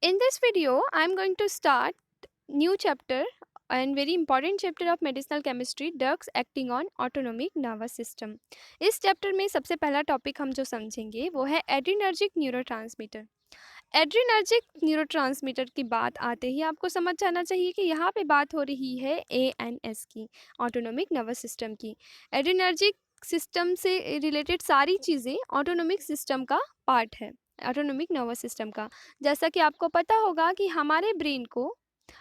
In this video, I'm going to start new chapter and very important chapter of medicinal chemistry, drugs acting on autonomic nervous system. इस chapter में सबसे पहला topic हम जो समझेंगे वो है एड्रीनर्जिक न्यूरोट्रांसमीटर। एड्रीनर्जिक न्यूरोट्रांसमीटर की बात आते ही आपको समझ जाना चाहिए कि यहाँ पे बात हो रही है एएनएस की, ऑटोनोमिक नर्वस सिस्टम की। एड्रीनर्जिक सिस्टम से रिलेटेड सारी चीज़ें ऑटोनोमिक सिस्टम का पार्ट है, ऑटोनोमिक नर्वस सिस्टम का। जैसा कि आपको पता होगा कि हमारे ब्रेन को,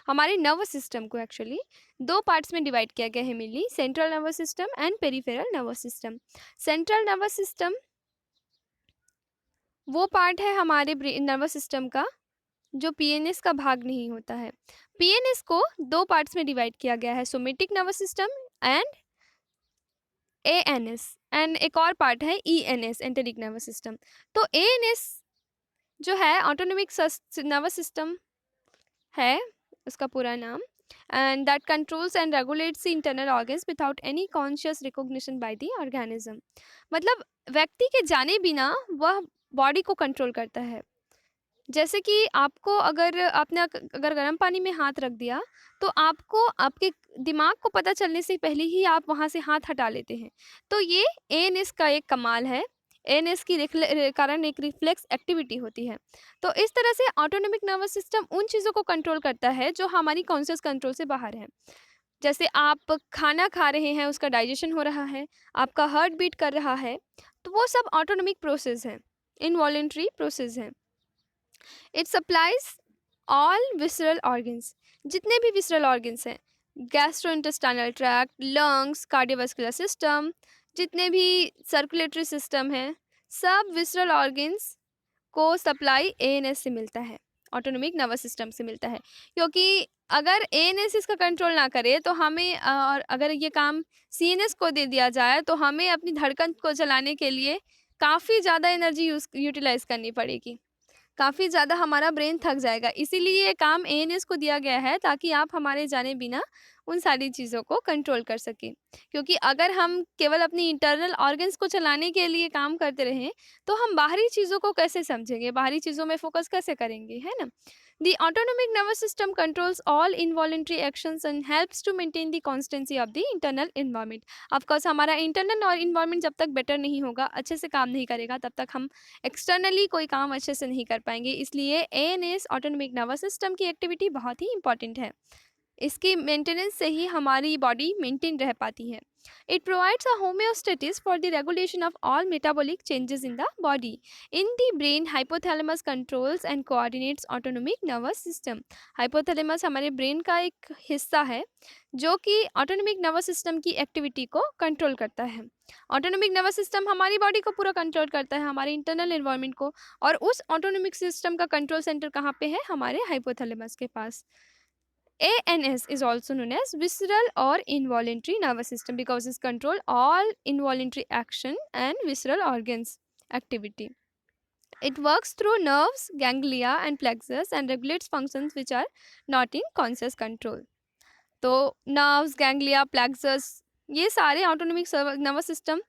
हमारे नर्वस सिस्टम को एक्चुअली दो पार्ट्स में डिवाइड किया गया है mainly, central nervous system and peripheral nervous system. Central nervous system वो पार्ट है हमारे नर्वस सिस्टम का जो पीएनएस का भाग नहीं होता है। पीएनएस को दो पार्ट्स में डिवाइड किया गया है, somatic nervous system and ANS, and एक और पार्ट है ईएनएस, एंटेरिक नर्वस सिस्टम। तो एएनएस जो है ऑटोनोमिक नर्वस सिस्टम है उसका पूरा नाम, and that controls and regulates the internal organs without any conscious recognition by the organism. मतलब व्यक्ति के जाने बिना वह बॉडी को कंट्रोल करता है। जैसे कि आपको अगर गर्म पानी में हाथ रख दिया तो आपको आपके दिमाग को पता चलने से पहले ही आप वहाँ से हाथ हटा लेते हैं। तो ये एएनएस का एक कमाल है। एएनएस की कारण एक रिफ्लेक्स एक्टिविटी होती है। तो इस तरह से ऑटोनोमिक नर्वस सिस्टम उन चीज़ों को कंट्रोल करता है जो हमारी कॉन्शियस कंट्रोल से बाहर है। जैसे आप खाना खा रहे हैं, उसका डाइजेशन हो रहा है, आपका हार्ट बीट कर रहा है, तो वो सब ऑटोनोमिक प्रोसेस है, इनवॉलेंट्री प्रोसेस है। It supplies all visceral organs, जितने भी विसरल ऑर्गन्स हैं, gastrointestinal tract, lungs, cardiovascular system, जितने भी सर्कुलेटरी सिस्टम हैं, सब विसरल ऑर्गन्स को सप्लाई एएनएस से मिलता है, ऑटोनोमिक नर्वस सिस्टम से मिलता है। क्योंकि अगर एएनएस इसका कंट्रोल ना करे तो हमें और अगर ये काम सीएनएस को दे दिया जाए तो हमें अपनी धड़कन को चलाने के लिए काफ़ी ज़्यादा एनर्जी यूटिलाइज करनी पड़ेगी, काफ़ी ज़्यादा हमारा ब्रेन थक जाएगा। इसीलिए ये काम एएनएस को दिया गया है ताकि आप हमारे जाने बिना उन सारी चीज़ों को कंट्रोल कर सकें। क्योंकि अगर हम केवल अपनी इंटरनल ऑर्गन्स को चलाने के लिए काम करते रहें तो हम बाहरी चीज़ों को कैसे समझेंगे, बाहरी चीज़ों में फोकस कैसे करेंगे, है ना? The autonomic nervous system controls all involuntary actions and helps to maintain the constancy of the internal environment. Of course हमारा इंटरनल और इन्वायरमेंट जब तक बेटर नहीं होगा, अच्छे से काम नहीं करेगा, तब तक हम एक्सटर्नली कोई काम अच्छे से नहीं कर पाएंगे। इसलिए एएनएस ऑटोनोमिक नर्वस सिस्टम की एक्टिविटी बहुत ही इंपॉर्टेंट है। इसकी मेंटेनेंस से ही हमारी बॉडी मेंटेन रह पाती है। It provides a homeostasis for the regulation of all metabolic changes in the body. In the brain hypothalamus controls and coordinates autonomic nervous system. Hypothalamus हमारे ब्रेन का एक हिस्सा है जो कि ऑटोनोमिक नर्वस सिस्टम की एक्टिविटी को कंट्रोल करता है। ऑटोनोमिक नर्वस सिस्टम हमारी बॉडी को पूरा कंट्रोल करता है, हमारे इंटरनल एनवायरनमेंट को, और उस ऑटोनोमिक सिस्टम का कंट्रोल सेंटर कहाँ पे है? हमारे हाइपोथैलेमस के पास। ANS is also known as visceral or involuntary nervous system because it control all involuntary action and visceral organs activity. It works through nerves, ganglia and plexus and regulates functions which are not in conscious control. तो nerves, ganglia, plexus ये सारे autonomic nervous system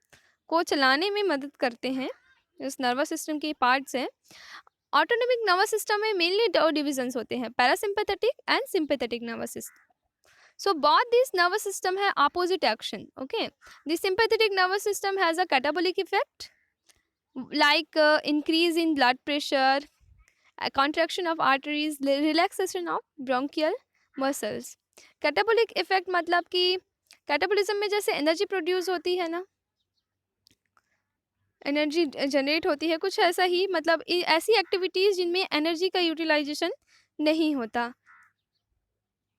को चलाने में मदद करते हैं, इस नर्वस सिस्टम के पार्ट्स हैं। ऑटोनोमिक नर्वस सिस्टम में मेनली दो डिविजन्स होते हैं, parasympathetic and sympathetic nervous system. So both these nervous system have opposite action. Okay, the sympathetic nervous system has a catabolic effect, like increase in blood pressure, a contraction of arteries, relaxation of bronchial muscles. Catabolic effect मतलब कि catabolism में जैसे energy produce होती है ना, energy generate होती है, कुछ ऐसा ही, मतलब ऐसी एक्टिविटीज़ जिनमें एनर्जी का यूटिलाइजेशन नहीं होता,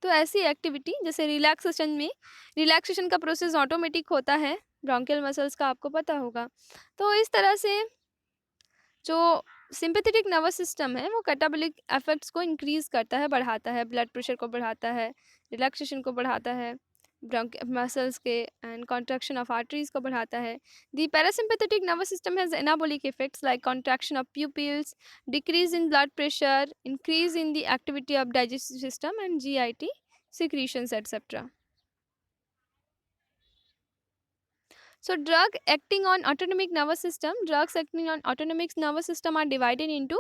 तो ऐसी एक्टिविटी जैसे रिलैक्सेशन में, रिलैक्सेशन का प्रोसेस ऑटोमेटिक होता है ब्रोंकियल मसल्स का, आपको पता होगा। तो इस तरह से जो सिंपैथेटिक नर्वस सिस्टम है वो कैटाबोलिक इफेक्ट्स को इंक्रीज करता है, बढ़ाता है, ब्लड प्रेशर को बढ़ाता है, रिलैक्सेशन को बढ़ाता है, मसल्स के एंड कॉन्ट्रैक्शन ऑफ आर्टरीज को बढ़ाता है। The parasympathetic nervous system has anabolic effects like contraction of pupils, decrease in blood pressure, increase in the activity of digestive system and GIT secretions etc. So drugs acting on autonomic nervous system are divided into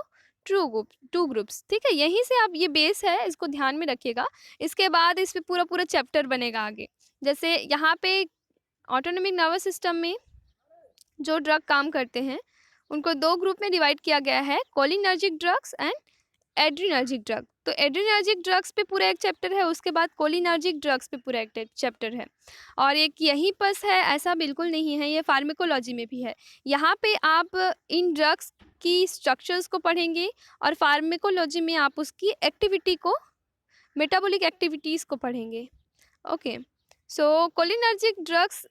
two groups. ठीक है, यहीं से आप, ये base है, इसको ध्यान में रखिएगा। इसके बाद इस पे पूरा पूरा चैप्टर बनेगा आगे। जैसे यहाँ पे ऑटोनॉमिक नर्वस सिस्टम में जो ड्रग काम करते हैं उनको दो ग्रुप में डिवाइड किया गया है, cholinergic drugs and adrenergic drug. तो एड्रीनर्जिक ड्रग्स पे पूरा एक चैप्टर है, उसके बाद कोलिनर्जिक ड्रग्स पे पूरा एक चैप्टर है। और एक यहीं बस है, ऐसा बिल्कुल नहीं है, ये फार्मेकोलॉजी में भी है। यहाँ पे आप इन ड्रग्स की स्ट्रक्चर्स को पढ़ेंगे और फार्मेकोलॉजी में आप उसकी एक्टिविटी को, मेटाबॉलिक एक्टिविटीज़ को पढ़ेंगे। Okay, so cholinergic drugs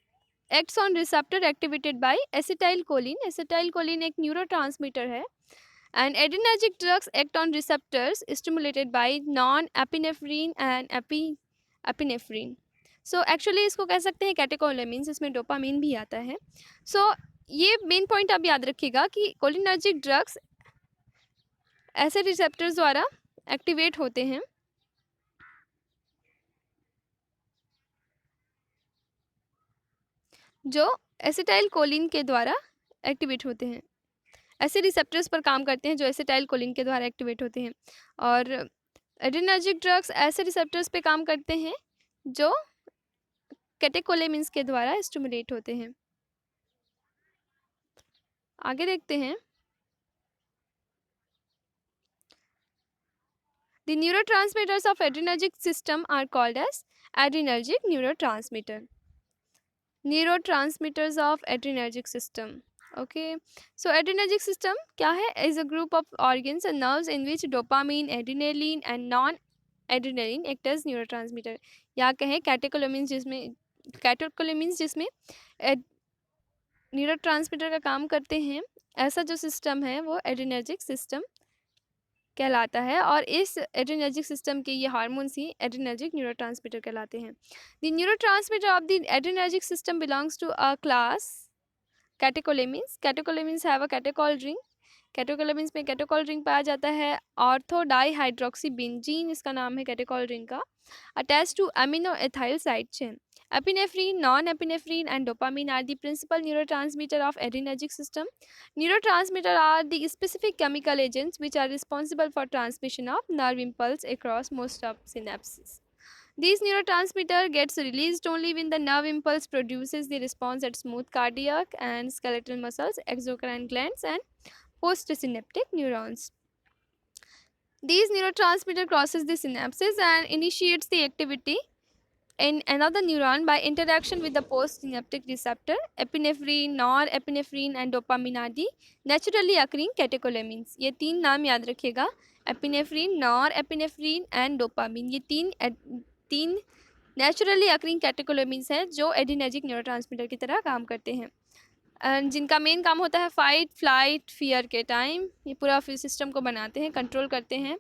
acts on receptor activated by acetylcholine. Acetylcholine एक न्यूरोट्रांसमीटर है। And adrenergic drugs act on receptors stimulated by non-epinephrine and epinephrine. So actually इसको कह सकते हैं कैटेकोलेमिन्स, इसमें डोपामीन भी आता है। So ये मेन पॉइंट आप याद रखिएगा कि कोलिनर्जिक ड्रग्स ऐसे रिसेप्टर्स द्वारा एक्टिवेट होते हैं जो एसिटाइलकोलिन के द्वारा एक्टिवेट होते हैं, ऐसे रिसेप्टर्स पर काम करते हैं जो एसिटाइलकोलिन के द्वारा एक्टिवेट होते हैं। और एड्रेनर्जिक ड्रग्स ऐसे रिसेप्टर्स पे काम करते हैं जो कैटेकोलेमिन्स के द्वारा स्टिमुलेट होते हैं। आगे देखते हैं, the neurotransmitters of adrenergic system are called as adrenergic neurotransmitter. Neurotransmitters of adrenergic system. Okay, so adrenergic system क्या है? Is a group of organs and nerves in which dopamine, adrenaline and non adrenaline act as neurotransmitter. या कहें कैटेकोलेमिन्स, जिसमें neurotransmitter का काम करते हैं, ऐसा जो सिस्टम है वो एड्रेनर्जिक सिस्टम कहलाता है। और इस एड्रेनर्जिक सिस्टम के ये हार्मोन्स ही एड्रेनर्जिक न्यूरोट्रांसमीटर कहलाते हैं। The neurotransmitter of the adrenergic system belongs to a class catecholamines. Catecholamines have a catechol ring. Catecholamines में कैटेकोल रिंग पाया जाता है। ऑर्थो डाई हाइड्रोक्सी बेंजीन इसका नाम है कैटेकोल रिंग का। Attach to amino ethyl side chain. Epinephrine, non-epinephrine and dopamine are the principal neurotransmitter of adrenergic system. Neurotransmitter are the specific chemical agents which are responsible for transmission of nerve impulse across most of synapses. These neurotransmitter gets released only when the nerve impulse produces the response at smooth cardiac and skeletal muscles, exocrine glands and postsynaptic neurons. These neurotransmitter crosses the synapses and initiates the activity in another neuron by interaction with the postsynaptic receptor. Epinephrine, norepinephrine and dopamine are the naturally occurring catecholamines. ये तीन नाम याद रखिएगा, epinephrine, norepinephrine and dopamine. ये तीन naturally occurring कैटेकोलेमिन्स हैं जो adrenergic neurotransmitter की तरह काम करते हैं, जिनका मेन काम होता है फाइट, फ्लाइट, फियर के टाइम। ये पूरा सिस्टम को बनाते हैं, कंट्रोल करते हैं।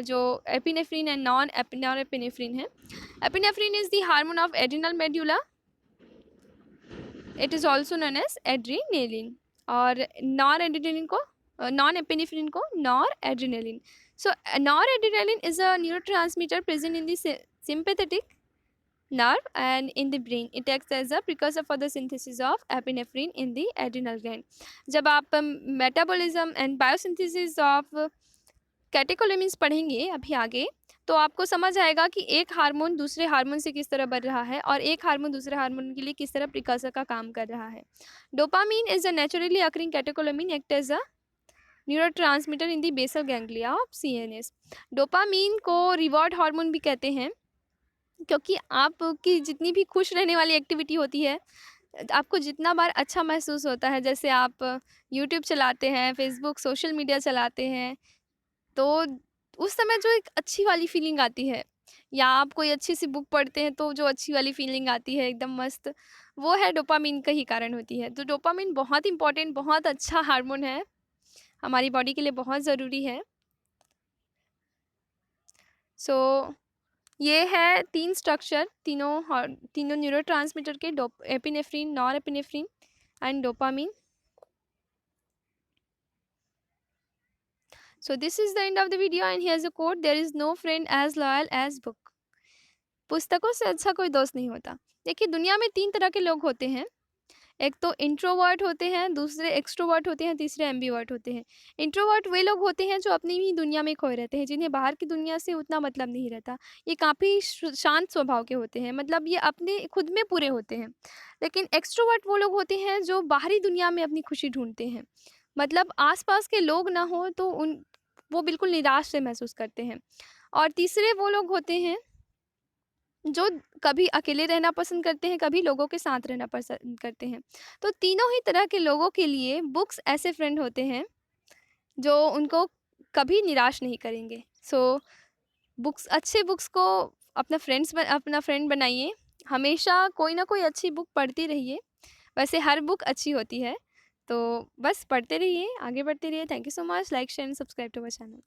जो एपिनेफ्रीन एंड नॉरएपिनेफ्रीन है। Epinephrine is the hormone of adrenal medulla. It is also known as adrenaline. और नॉन एपिनेफ्रीन को nor adrenaline. So nor adrenaline is a neurotransmitter present in the sympathetic nerve and in the brain. It acts as a precursor for the synthesis of epinephrine in the adrenal gland. जब आप metabolism and biosynthesis of कैटेकोलेमिन्स पढ़ेंगे अभी आगे, तो आपको समझ आएगा कि एक हार्मोन दूसरे हार्मोन से किस तरह बढ़ रहा है और एक हार्मोन दूसरे हार्मोन के लिए किस तरह प्रिकर्सर का काम कर रहा है। Dopamine is a naturally occurring catecholamine, act as a neurotransmitter in the basal ganglia of CNS। Dopamine को रिवॉर्ड हार्मोन भी कहते हैं, क्योंकि आपकी जितनी भी खुश रहने वाली एक्टिविटी होती है, आपको जितना बार अच्छा महसूस होता है, जैसे आप यूट्यूब चलाते हैं, फेसबुक, सोशल मीडिया चलाते हैं, तो उस समय जो एक अच्छी वाली फीलिंग आती है, या आप कोई अच्छी सी बुक पढ़ते हैं तो जो अच्छी वाली फीलिंग आती है एकदम मस्त, वो है डोपामीन का ही कारण होती है। तो डोपामीन बहुत इंपॉर्टेंट, बहुत अच्छा हार्मोन है, हमारी बॉडी के लिए बहुत ज़रूरी है। सो ये है तीन स्ट्रक्चर, तीनों न्यूरोट्रांसमीटर के, epinephrine, norepinephrine and dopamine. So this is the end of the video and here's a quote: there is no friend as loyal as book. पुस्तकों से अच्छा कोई दोस्त नहीं होता। देखिए, दुनिया में तीन तरह के लोग होते हैं। एक तो इंट्रोवर्ट होते हैं, दूसरे एक्सट्रोवर्ट होते हैं, तीसरे एम्बिवर्ट होते हैं। इंट्रोवर्ट वे लोग होते हैं जो अपनी ही दुनिया में खोए रहते हैं, जिन्हें बाहर की दुनिया से उतना मतलब नहीं रहता। ये काफ़ी शांत स्वभाव के होते हैं, मतलब ये अपने खुद में पूरे होते हैं। लेकिन एक्सट्रोवर्ट वो लोग होते हैं जो बाहरी दुनिया में अपनी खुशी ढूँढते हैं। मतलब आस-पास के लोग ना हों तो उन वो बिल्कुल निराश से महसूस करते हैं। और तीसरे वो लोग होते हैं जो कभी अकेले रहना पसंद करते हैं, कभी लोगों के साथ रहना पसंद करते हैं। तो तीनों ही तरह के लोगों के लिए बुक्स ऐसे फ्रेंड होते हैं, जो उनको कभी निराश नहीं करेंगे। सो अच्छे बुक्स को अपना फ्रेंड बनाइए। हमेशा कोई ना कोई अच्छी बुक पढ़ती रहिए। वैसे हर बुक अच्छी होती है, तो बस पढ़ते रहिए, आगे बढ़ते रहिए। Thank you so much. Like, share and subscribe to my channel.